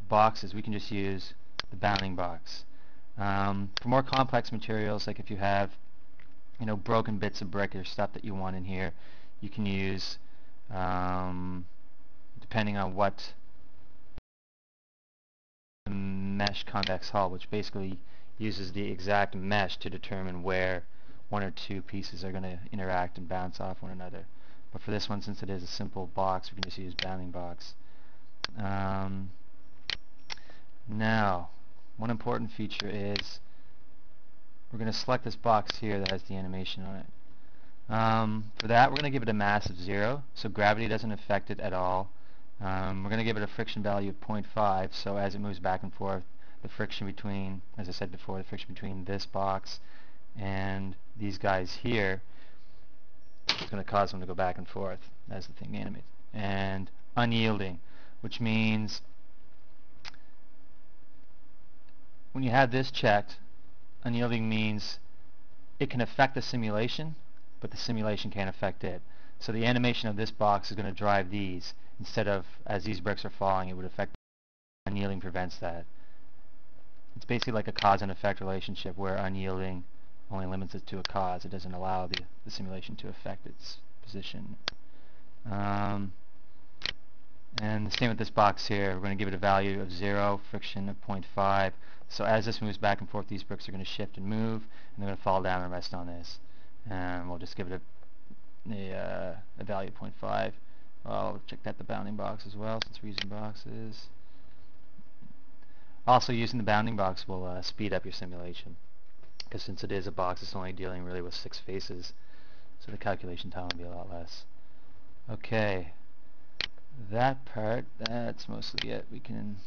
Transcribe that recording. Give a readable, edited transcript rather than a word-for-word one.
boxes, we can just use the bounding box. For more complex materials, like if you have broken bits of brick or stuff that you want in here, you can use, depending on what, mesh convex hull, which basically uses the exact mesh to determine where one or two pieces are going to interact and bounce off one another. But for this one, since it is a simple box, we can just use bounding box. Now, one important feature is we're going to select this box here that has the animation on it. For that, we're going to give it a mass of 0, so gravity doesn't affect it at all. We're going to give it a friction value of 0.5, so as it moves back and forth, the friction between, as I said before, the friction between this box and these guys here is going to cause them to go back and forth as the thing animates. And unyielding, which means when you have this checked, unyielding means it can affect the simulation, but the simulation can't affect it. So the animation of this box is going to drive these, instead of, as these bricks are falling, it would affect. Unyielding prevents that. It's basically like a cause and effect relationship, where unyielding only limits it to a cause. It doesn't allow the simulation to affect its position. And the same with this box here. We're going to give it a value of 0, friction of 0.5. So as this moves back and forth, these bricks are going to shift and move, and they're going to fall down and rest on this. And we'll just give it a value of 0.5. I'll check that the bounding box as well, since we're using boxes. Also, using the bounding box will speed up your simulation, because since it is a box, it's only dealing really with 6 faces, so the calculation time will be a lot less. Okay, that part, that's mostly it. We can